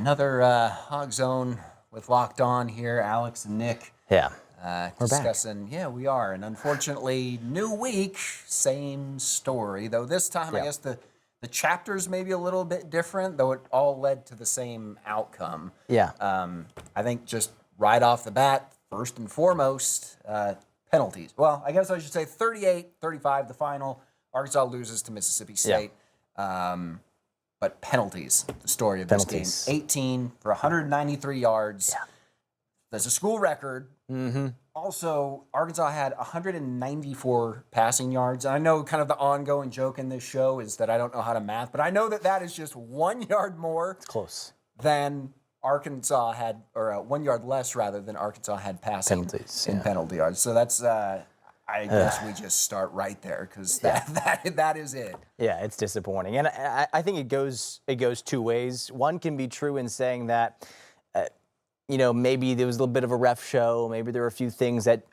Another Hog Zone with Locked On here, Alex and Nick. Yeah, we're discussing. back. Yeah, we are. And unfortunately, new week, same story. Though this time, I guess the chapters may be a little bit different, though it all led to the same outcome. Yeah. I think just right off the bat, first and foremost, penalties. Well, I guess I should say 38-35, the final. Arkansas loses to Mississippi State. But penalties, the story of this game. 18 for 193 yards. Yeah. That's a school record. Mm-hmm. Also, Arkansas had 194 passing yards. And I know kind of the ongoing joke in this show is that I don't know how to math, but I know that that is just 1 yard more. It's close. Than Arkansas had, or 1 yard less rather than Arkansas had passing penalties, in penalty yards. So that's, I guess we just start right there because that is it. Yeah, it's disappointing, and I think it goes two ways. One can be true in saying that, maybe there was a little bit of a ref show. Maybe there were a few things that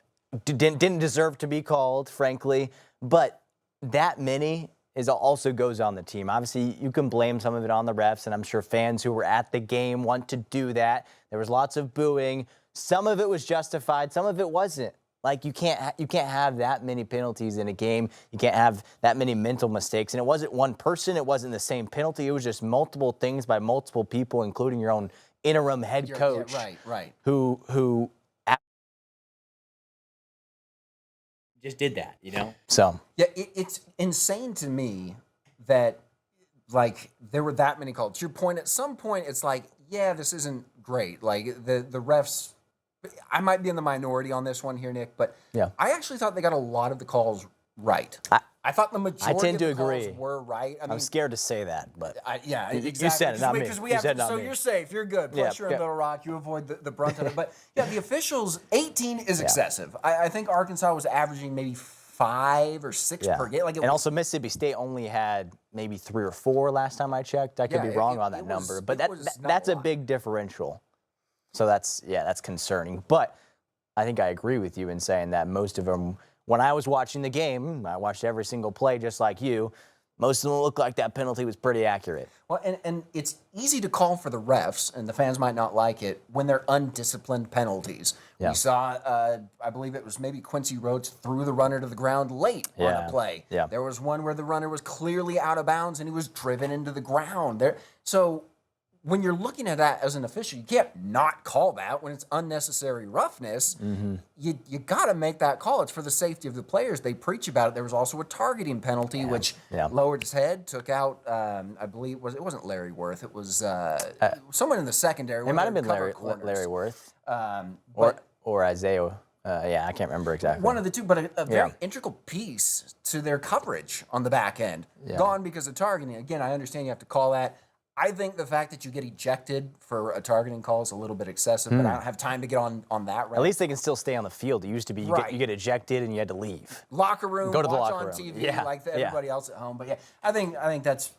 didn't deserve to be called, frankly. But that many also goes on the team. Obviously, you can blame some of it on the refs, and I'm sure fans who were at the game want to do that. There was lots of booing. Some of it was justified. Some of it wasn't. Like, you can't have that many penalties in a game. You can't have that many mental mistakes. And it wasn't one person. It wasn't the same penalty. It was just multiple things by multiple people, including your own interim head coach. Yeah, right. Who just did that, So. Yeah, it's insane to me that, like, there were that many calls. To your point, at some point, it's like, yeah, this isn't great. Like, the refs, I might be in the minority on this one here, Nick, but I actually thought they got a lot of the calls right. I thought the majority of the calls were right. I'm scared to say that, but exactly. You said it, not me. So you're safe, you're good. Plus you're in Little Rock, you avoid the brunt of it. But yeah, the officials, 18 is excessive. I think Arkansas was averaging maybe 5 or 6 per game. And also Mississippi State only had maybe 3 or 4 last time I checked. I could be wrong on that number, but that's a big differential. So that's concerning. But I think I agree with you in saying that most of them, when I was watching the game, I watched every single play just like you, most of them looked like that penalty was pretty accurate. Well, and it's easy to call for the refs, and the fans might not like it, when they're undisciplined penalties. Yeah. We saw, I believe it was maybe Quincy Rhodes threw the runner to the ground late on a play. Yeah. There was one where the runner was clearly out of bounds, and he was driven into the ground. So when you're looking at that as an official, you can't not call that when it's unnecessary roughness. Mm-hmm. You got to make that call. It's for the safety of the players. They preach about it. There was also a targeting penalty, which lowered his head, took out, I believe, it wasn't Larry Worth. It was someone in the secondary. It might have been Larry Worth or Isaiah. I can't remember exactly. One of the two, but a very integral piece to their coverage on the back end. Gone because of targeting. Again, I understand you have to call that. I think the fact that you get ejected for a targeting call is a little bit excessive, but I don't have time to get on that. At least they can still stay on the field. It used to be you get ejected and you had to leave. Locker room, go to the watch locker on room. TV like everybody else at home. But I think that's.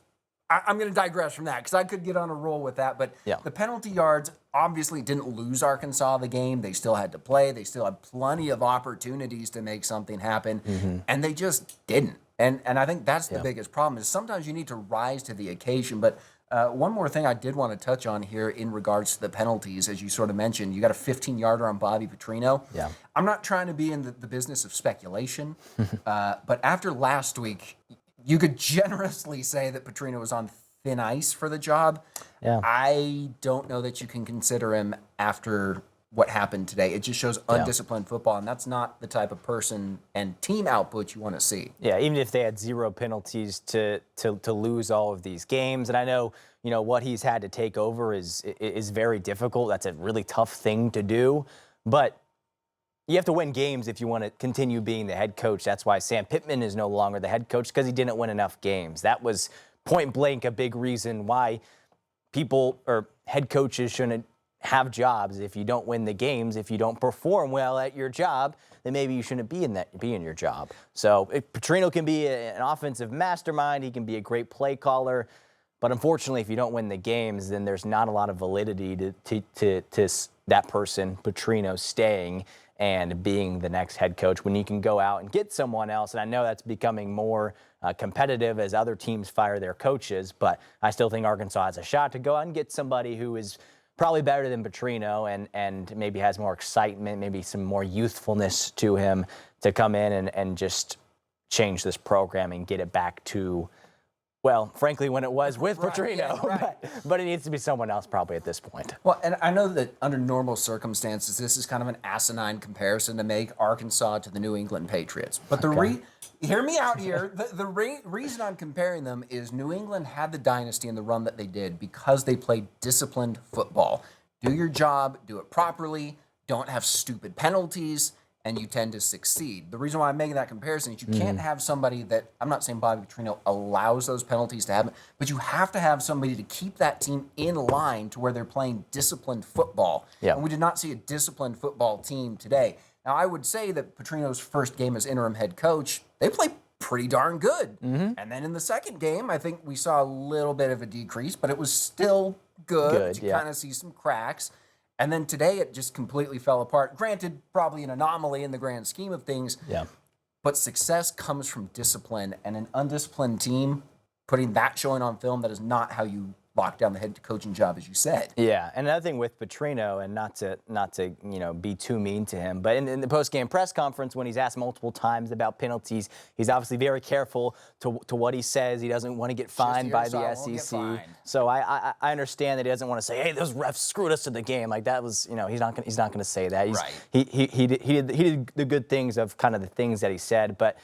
I'm going to digress from that because I could get on a roll with that. But the penalty yards obviously didn't lose Arkansas the game. They still had to play. They still had plenty of opportunities to make something happen, and they just didn't. And I think that's the biggest problem is sometimes you need to rise to the occasion. But one more thing I did want to touch on here in regards to the penalties, as you sort of mentioned, you got a 15-yarder on Bobby Petrino. Yeah. I'm not trying to be in the business of speculation, but after last week, you could generously say that Petrino was on thin ice for the job. Yeah. I don't know that you can consider him after what happened today. It just shows undisciplined football, and that's not the type of person and team output you want to see. Yeah, even if they had 0 penalties to lose all of these games, and I know what he's had to take over is very difficult. That's a really tough thing to do, but you have to win games if you want to continue being the head coach. That's why Sam Pittman is no longer the head coach, because he didn't win enough games. That was point blank a big reason why people or head coaches shouldn't have jobs. If you don't win the games, if you don't perform well at your job, then maybe you shouldn't be in your job. So Petrino can be an offensive mastermind. He can be a great play caller. But unfortunately, if you don't win the games, then there's not a lot of validity to that person, Petrino, staying and being the next head coach when you can go out and get someone else. And I know that's becoming more competitive as other teams fire their coaches. But I still think Arkansas has a shot to go out and get somebody who is probably better than Petrino and maybe has more excitement, maybe some more youthfulness to him to come in and just change this program and get it back to, well, frankly, when it was with Petrino. Yeah, right. But it needs to be someone else probably at this point. Well, and I know that under normal circumstances, this is kind of an asinine comparison to make Arkansas to the New England Patriots. But hear me out here. The reason I'm comparing them is New England had the dynasty and the run that they did because they played disciplined football. Do your job, do it properly, don't have stupid penalties, and you tend to succeed. The reason why I'm making that comparison is you can't have somebody that, I'm not saying Bobby Petrino allows those penalties to happen, but you have to have somebody to keep that team in line to where they're playing disciplined football. Yeah. And we did not see a disciplined football team today. Now, I would say that Petrino's first game as interim head coach, they played pretty darn good. And then in the second game, I think we saw a little bit of a decrease, but it was still good. You kind of see some cracks. And then today it just completely fell apart. Granted, probably an anomaly in the grand scheme of things. Yeah. But success comes from discipline, and an undisciplined team, putting that showing on film, that is not how you lock down the head coaching job, as you said. Yeah, and another thing with Petrino, and not to be too mean to him, but in the post-game press conference, when he's asked multiple times about penalties, he's obviously very careful to what he says. He doesn't want to get fined by the SEC. So I understand that he doesn't want to say, "Hey, those refs screwed us in the game." Like that was, he's not going to say that. He did the good things of kind of the things that he said, but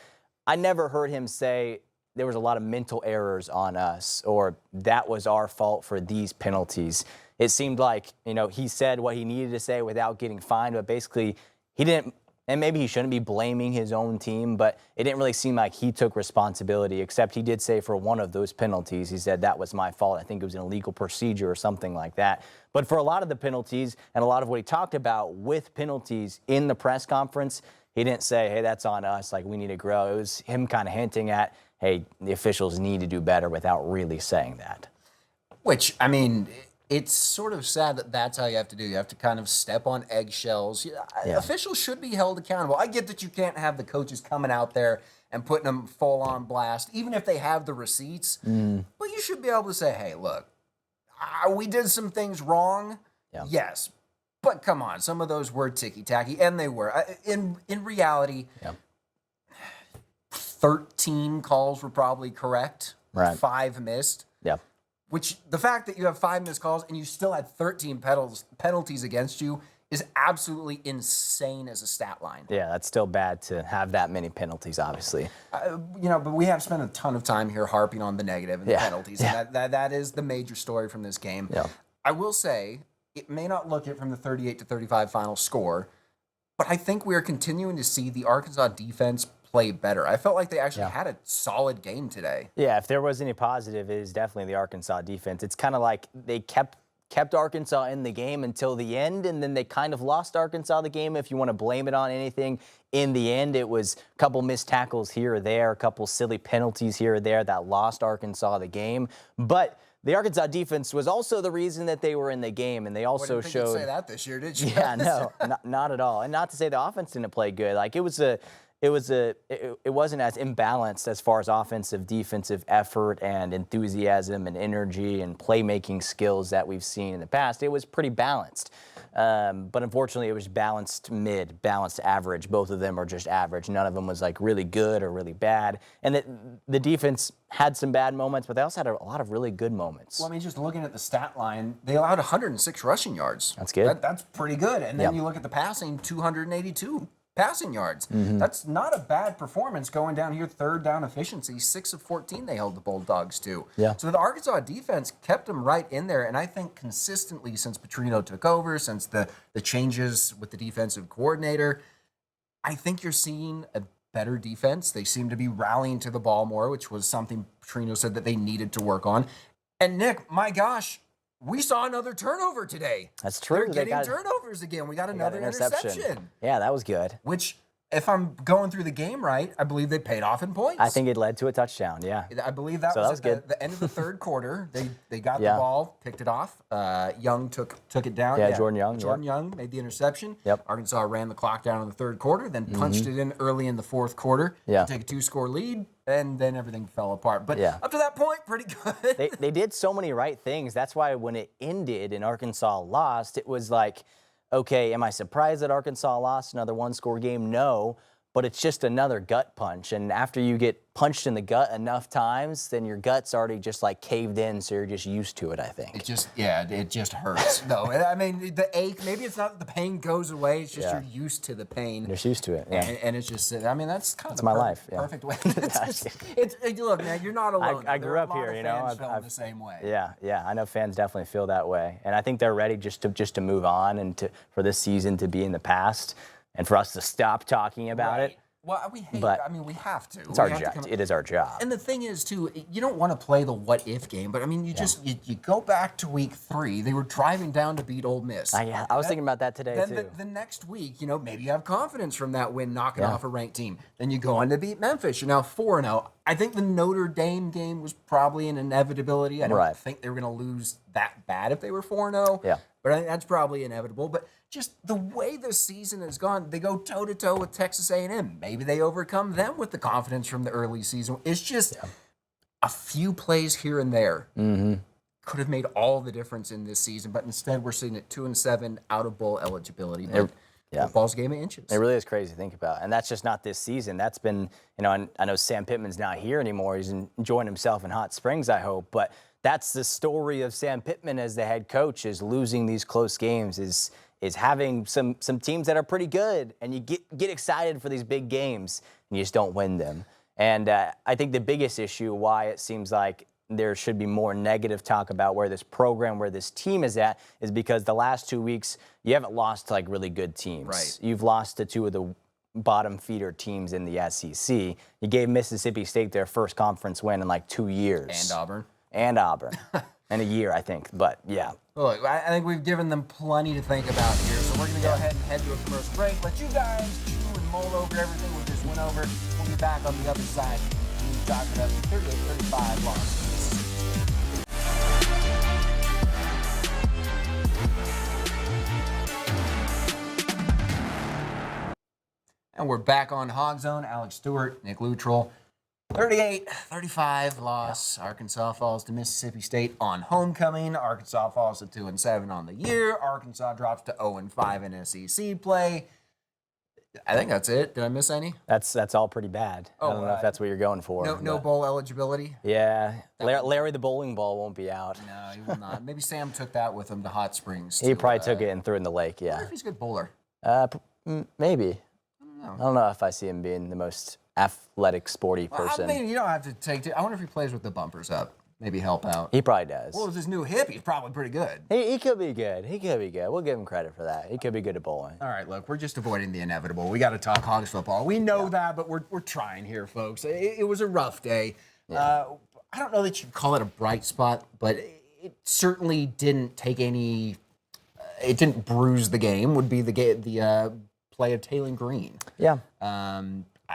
I never heard him say there was a lot of mental errors on us, or that was our fault for these penalties. It seemed like, he said what he needed to say without getting fined, but basically he didn't, and maybe he shouldn't be blaming his own team, but it didn't really seem like he took responsibility, except he did say for one of those penalties, he said that was my fault. I think it was an illegal procedure or something like that. But for a lot of the penalties and a lot of what he talked about with penalties in the press conference, he didn't say, hey, that's on us, like we need to grow. It was him kind of hinting at, hey, the officials need to do better without really saying that. Which, I mean, it's sort of sad that that's how you have to do. You have to kind of step on eggshells. Yeah. Officials should be held accountable. I get that you can't have the coaches coming out there and putting them full on blast, even if they have the receipts. But you should be able to say, hey, look, we did some things wrong. Yeah. Yes. But come on, some of those were ticky-tacky, and they were. In reality, 13 calls were probably correct. Right. 5 missed. Yeah. Which, the fact that you have 5 missed calls and you still had 13 penalties against you is absolutely insane as a stat line. Yeah, that's still bad to have that many penalties, obviously. But we have spent a ton of time here harping on the negative and the penalties. And that is the major story from this game. Yeah. I will say, it may not look it from the 38-35 final score, but I think we are continuing to see the Arkansas defense play better. I felt like they actually had a solid game today. Yeah, if there was any positive, it is definitely the Arkansas defense. It's kind of like they kept Arkansas in the game until the end, and then they kind of lost Arkansas the game. If you want to blame it on anything, in the end, it was a couple missed tackles here or there, a couple silly penalties here or there that lost Arkansas the game. But the Arkansas defense was also the reason that they were in the game, and they also showed. showed. You say that this year, did you? Yeah, no, not at all. And not to say the offense didn't play good. Like it wasn't as imbalanced as far as offensive, defensive effort and enthusiasm and energy and playmaking skills that we've seen in the past. It was pretty balanced. But unfortunately, it was balanced mid, balanced average. Both of them are just average. None of them was like really good or really bad. And the defense had some bad moments, but they also had a lot of really good moments. Well, I mean, just looking at the stat line, they allowed 106 rushing yards. That's good. That's pretty good. And then you look at the passing, 282 passing yards. That's not a bad performance going down here. Third down efficiency, 6 of 14 they held the Bulldogs to. Yeah. So the Arkansas defense kept them right in there. And I think consistently since Petrino took over, since the changes with the defensive coordinator, I think you're seeing a better defense. They seem to be rallying to the ball more, which was something Petrino said that they needed to work on. And Nick, my gosh, we saw another turnover today. That's true. They're getting turnovers again. We got another interception. Yeah, that was good. Which, if I'm going through the game right, I believe they paid off in points. I think it led to a touchdown, yeah. I believe that was at good. the end of the third quarter. They got the ball, picked it off. Young took it down. Yeah, Jordan Young. Jordan Young made the interception. Yep. Arkansas ran the clock down in the third quarter, then punched it in early in the fourth quarter to take a 2-score lead, and then everything fell apart. But up to that point, pretty good. They did so many right things. That's why when it ended and Arkansas lost, it was like, okay, am I surprised that Arkansas lost another 1-score game? No. But it's just another gut punch. And after you get punched in the gut enough times, then your gut's already just like caved in, so you're just used to it, I think. It just hurts. No, I mean, the ache, maybe it's not that the pain goes away, it's just you're used to the pain. You're used to it, yeah. And it's just, I mean, that's kind of the my life, perfect way. Look, man, you're not alone. I grew up here, you know. I've the same way. Yeah, I know fans definitely feel that way. And I think they're ready just to move on and for this season to be in the past and for us to stop talking about it. Well, we hate but I mean, we have to. It's our job. It is our job. And the thing is, too, you don't want to play the what-if game, but, I mean, you just you go back to week 3. They were driving down to beat Ole Miss. I was thinking about that today, too. Then the next week, you know, maybe you have confidence from that win knocking off a ranked team. Then you go on to beat Memphis. You're now 4-0. I think the Notre Dame game was probably an inevitability. I don't think they were going to lose that bad if they were 4-0. Yeah. But I think that's probably inevitable. But just the way the season has gone, they go toe-to-toe with Texas A&M. Maybe they overcome them with the confidence from the early season. It's just a few plays here and there could have made all the difference in this season. But instead, we're sitting at 2-7 out of bowl eligibility. But football's a game of inches. It really is crazy to think about. And that's just not this season. That's been, you know, I know Sam Pittman's not here anymore. He's enjoying himself in Hot Springs, I hope. But that's the story of Sam Pittman as the head coach, is losing these close games, is having some teams that are pretty good, and you get excited for these big games, and you just don't win them. And I think the biggest issue why it seems like there should be more negative talk about where this program, where this team is at, is because the last 2 weeks, you haven't lost to like really good teams. Right. You've lost to 2 of the bottom feeder teams in the SEC. You gave Mississippi State their first conference win in like 2 years. And Auburn. In a year, I think. But, yeah. Look, I think we've given them plenty to think about here. So we're going to go ahead and head to a commercial break. Let you guys chew and mull over everything we just went over. We'll be back on the other side. We'll talk about the 38-35 loss. And we're back on Hog Zone. Alex Stewart, Nick Luttrell. 38-35 loss. Arkansas falls to Mississippi State on homecoming. Arkansas falls to 2-7 on the year. Arkansas drops to 0-5 in SEC play. I think that's it. Did I miss any? That's all pretty bad. I don't know if that's what you're going for. No bowl eligibility? Yeah. Larry the bowling ball won't be out. No, he will not. Maybe Sam took that with him to Hot Springs. He probably took it and threw it in the lake, I wonder if he's a good bowler. Maybe. I don't know if I see him being the most athletic, sporty person. I mean, you don't have to take it. I wonder if he plays with the bumpers up. Maybe help out. He probably does. Well, with his new hip, he's probably pretty good. He could be good. He could be good. We'll give him credit for that. He could be good at bowling. All right, look, we're just avoiding the inevitable. We got to talk Hogs football. We know that, but we're trying here, folks. It was a rough day. I don't know that you'd call it a bright spot, but it certainly didn't take any. It didn't bruise the game. Would be the play of Taylor Green. Yeah.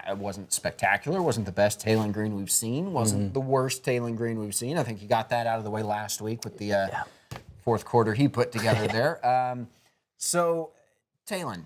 It wasn't spectacular. Wasn't the best Taylor Green we've seen. Wasn't the worst Taylor Green we've seen. I think he got that out of the way last week with the fourth quarter he put together there. So, Taylon,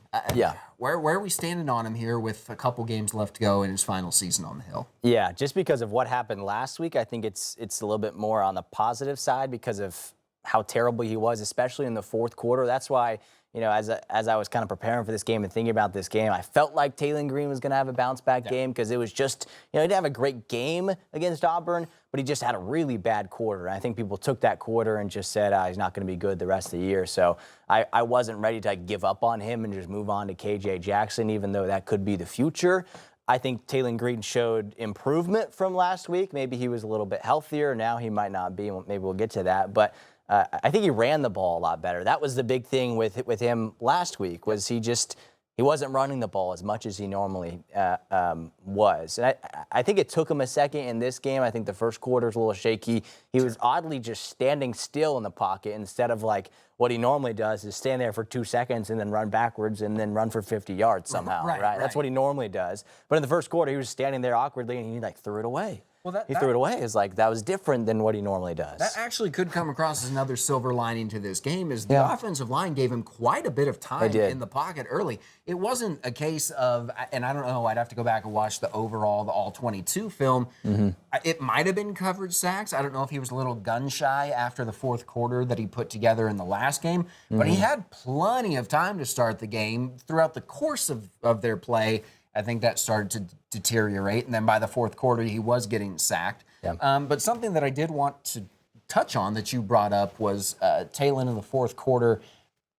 where are we standing on him here with a couple games left to go in his final season on the Hill? Yeah, just because of what happened last week, I think it's a little bit more on the positive side because of how terrible he was, especially in the fourth quarter. That's why, you know, as I was kind of preparing for this game and thinking about this game, I felt like Taylor Green was going to have a bounce-back game because it was just, you know, he didn't have a great game against Auburn, but he just had a really bad quarter. And I think people took that quarter and just said, he's not going to be good the rest of the year. So I wasn't ready to give up on him and just move on to KJ Jackson, even though that could be the future. I think Taylor Green showed improvement from last week. Maybe he was a little bit healthier. Now he might not be. Maybe we'll get to that. But I think he ran the ball a lot better. That was the big thing with him last week, was he wasn't running the ball as much as he normally was. And I think it took him a second in this game. I think the first quarter was a little shaky. He was oddly just standing still in the pocket instead of like what he normally does is stand there for 2 seconds and then run backwards and then run for 50 yards somehow, right? That's what he normally does. But in the first quarter, he was standing there awkwardly and he like threw it away. Well, he threw it away. It's like that was different than what he normally does. That actually could come across as another silver lining to this game is the offensive line gave him quite a bit of time in the pocket early. It wasn't a case of, and I don't know, I'd have to go back and watch the all-22 film. It might have been coverage sacks. I don't know if he was a little gun-shy after the fourth quarter that he put together in the last game, but he had plenty of time to start the game. Throughout the course of their play, I think that started to deteriorate, and then by the fourth quarter, he was getting sacked. But something that I did want to touch on that you brought up was Taylor in the fourth quarter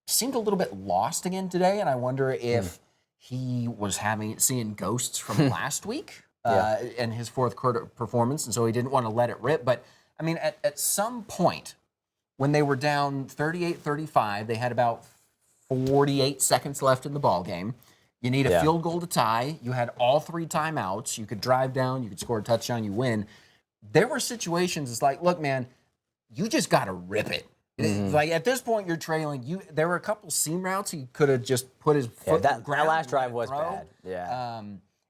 seemed a little bit lost again today, and I wonder if he was seeing ghosts from last week and his fourth quarter performance, and so he didn't want to let it rip. But, I mean, at some point, when they were down 38-35, they had about 48 seconds left in the ball game. You need a field goal to tie. You had all 3 timeouts. You could drive down. You could score a touchdown. You win. There were situations, it's like, look, man, you just got to rip it. Like, at this point, you're trailing. There were a couple seam routes. He could have just put his foot on the ground. That last drive was bad.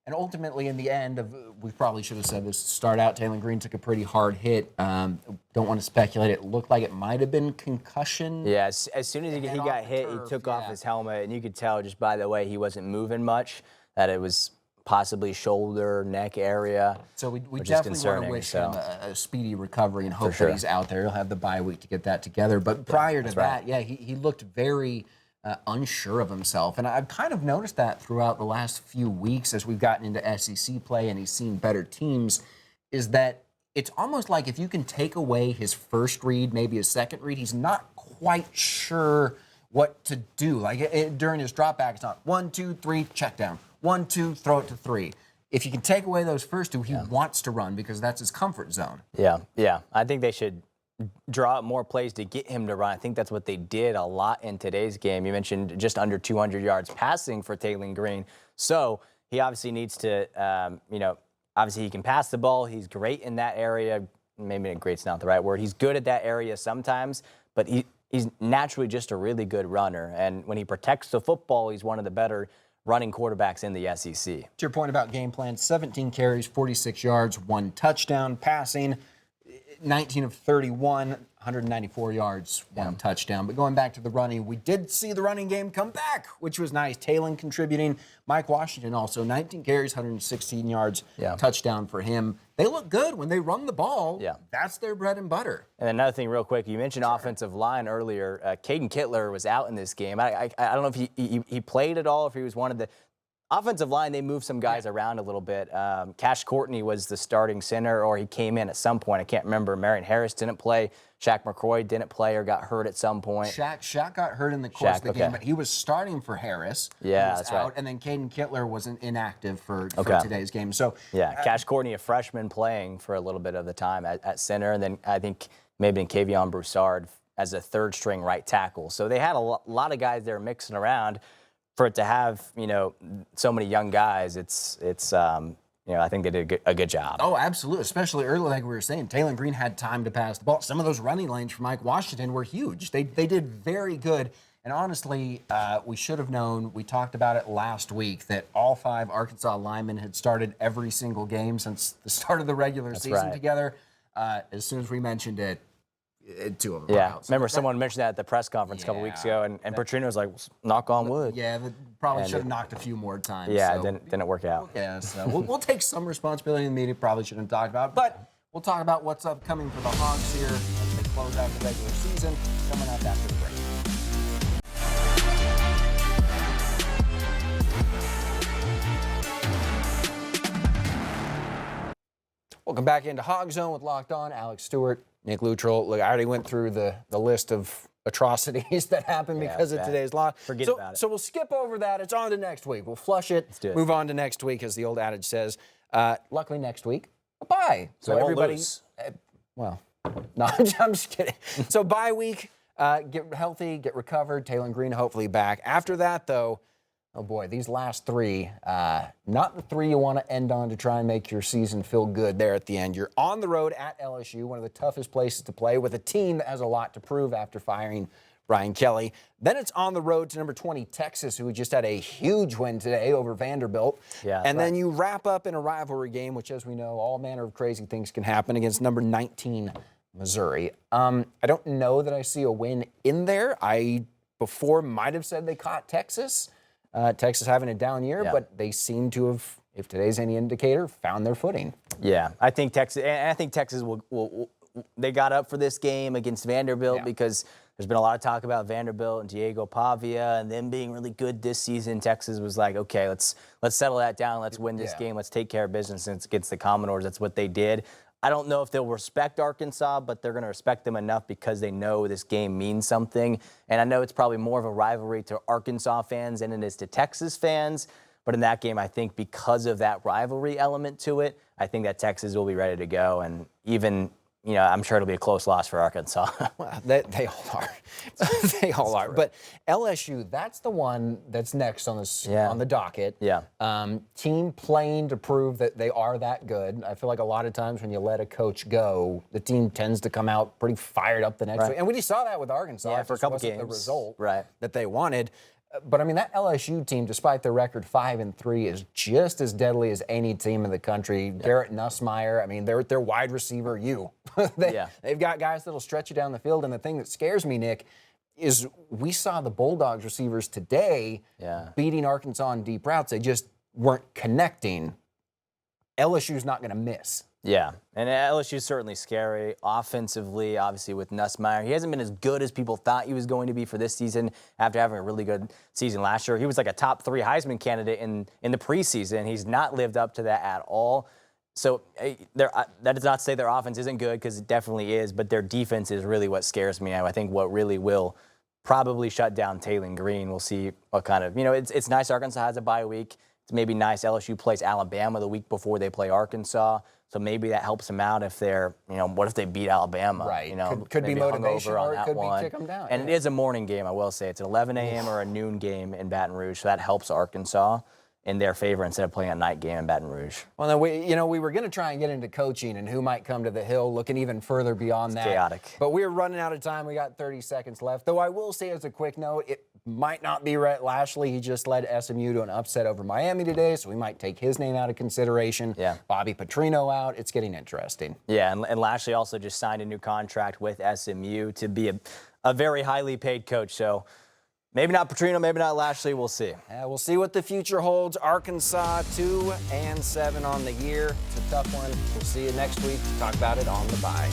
And ultimately, in the end, we probably should have said this to start out, Taylor Green took a pretty hard hit. Don't want to speculate. It looked like it might have been concussion. Yeah, as soon as he got hit, he took off his helmet, and you could tell just by the way he wasn't moving much that it was possibly shoulder, neck area. So we definitely want to wish him a speedy recovery and hope that he's out there. He'll have the bye week to get that together. But prior to that, he looked very unsure of himself. And I've kind of noticed that throughout the last few weeks as we've gotten into SEC play and he's seen better teams, is that it's almost like if you can take away his first read, maybe his second read, he's not quite sure what to do. Like during his drop back, it's not 1, 2, 3, check down. 1, 2, throw it to 3. If you can take away those first 2, he wants to run because that's his comfort zone. Yeah. I think they should draw up more plays to get him to run. I think that's what they did a lot in today's game. You mentioned just under 200 yards passing for Taylor Green. So he obviously needs to, obviously he can pass the ball. He's great in that area. Maybe great's not the right word. He's good at that area sometimes, but he's naturally just a really good runner. And when he protects the football, he's one of the better running quarterbacks in the SEC. To your point about game plan, 17 carries, 46 yards, 1 touchdown, passing 19 of 31, 194 yards, 1 touchdown. But going back to the running, we did see the running game come back, which was nice. Taylor contributing. Mike Washington also, 19 carries, 116 yards, touchdown for him. They look good when they run the ball. That's their bread and butter. And another thing real quick, you mentioned offensive line earlier. Caden Kittler was out in this game. I don't know if he played at all, if he was one of the offensive line. They moved some guys around a little bit. Cash Courtney was the starting center, or he came in at some point. I can't remember. Marion Harris didn't play. Shaq McCroy didn't play or got hurt at some point. Shaq got hurt in the course of the game, but he was starting for Harris. Yeah, that's right. And then Caden Kittler was inactive for today's game. So Cash Courtney, a freshman, playing for a little bit of the time at center, and then I think maybe in Kavion Broussard as a third-string right tackle. So they had a lot of guys there mixing around. For it to have, so many young guys, I think they did a good job. Oh, absolutely. Especially early, like we were saying, Taylor Green had time to pass the ball. Some of those running lanes for Mike Washington were huge. They did very good. And honestly, we should have known, we talked about it last week, that all 5 Arkansas linemen had started every single game since the start of the regular season together. As soon as we mentioned it, 2 of them. Remember someone mentioned that at the press conference a couple weeks ago, and Petrino was like, knock on wood. Yeah, probably should have knocked a few more times. Yeah, so. Didn't work out. Yeah, so we'll take some responsibility in the media. Probably shouldn't have talked about it, but we'll talk about what's upcoming for the Hogs here as they close out the regular season, coming up after the break. Welcome back into Hog Zone with Locked On. Alex Stewart, Nick Luttrell. Look, I already went through the list of atrocities that happened because of today's loss. Forget about it. So we'll skip over that. It's on to next week. We'll flush it, move on to next week, as the old adage says. Luckily, next week, a bye. So everybody, no, I'm just kidding. So bye week, get healthy, get recovered. Taylor Green hopefully back. After that, though, oh boy, these last 3, not the 3 you want to end on to try and make your season feel good there at the end. You're on the road at LSU, one of the toughest places to play, with a team that has a lot to prove after firing Brian Kelly. Then it's on the road to number 20, Texas, who just had a huge win today over Vanderbilt. Yeah, and then you wrap up in a rivalry game, which, as we know, all manner of crazy things can happen against number 19, Missouri. I don't know that I see a win in there. I before might have said they caught Texas. Texas having a down year, but they seem to have, if today's any indicator, found their footing. Yeah, I think Texas will they got up for this game against Vanderbilt because there's been a lot of talk about Vanderbilt and Diego Pavia and them being really good this season. Texas was like, okay, let's settle that down. Let's win this game. Let's take care of business against the Commodores. That's what they did. I don't know if they'll respect Arkansas, but they're going to respect them enough because they know this game means something. And I know it's probably more of a rivalry to Arkansas fans than it is to Texas fans. But in that game, I think because of that rivalry element to it, I think that Texas will be ready to go. And even, I'm sure it'll be a close loss for Arkansas. Well, they all are. They all are. But LSU, that's the one that's next on the docket. Yeah. Team playing to prove that they are that good. I feel like a lot of times when you let a coach go, the team tends to come out pretty fired up the next week. And we just saw that with Arkansas. Yeah, for a couple games. The result that they wanted. But I mean, that LSU team, despite their record 5-3, is just as deadly as any team in the country. Garrett Nussmeier, I mean, they're wide receiver. They've got guys that'll stretch you down the field. And the thing that scares me, Nick, is we saw the Bulldogs receivers today beating Arkansas on deep routes. They just weren't connecting. LSU's not going to miss. Yeah, and LSU is certainly scary offensively, obviously, with Nussmeier. He hasn't been as good as people thought he was going to be for this season after having a really good season last year. He was like a top 3 Heisman candidate in the preseason. He's not lived up to that at all. So that does not say their offense isn't good, because it definitely is, but their defense is really what scares me. I think what really will probably shut down Taylon Green. We'll see what kind of, it's nice Arkansas has a bye week. It's maybe nice LSU plays Alabama the week before they play Arkansas. So maybe that helps them out if they're, what if they beat Alabama? Right. Could be motivation, or it could be kick them down. And it is a morning game, I will say. It's an 11 a.m. or a noon game in Baton Rouge, so that helps Arkansas in their favor instead of playing a night game in Baton Rouge. Well, then we were going to try and get into coaching and who might come to the Hill, looking even further beyond that. Chaotic. But we're running out of time. We got 30 seconds left. Though I will say, as a quick note, it might not be Rhett Lashley. He just led SMU to an upset over Miami today, so we might take his name out of consideration. Yeah. Bobby Petrino out. It's getting interesting. Yeah, and Lashley also just signed a new contract with SMU to be a very highly paid coach. So maybe not Petrino, maybe not Lashley. We'll see. We'll see what the future holds. Arkansas 2-7 on the year. It's a tough one. We'll see you next week to talk about it on the bye.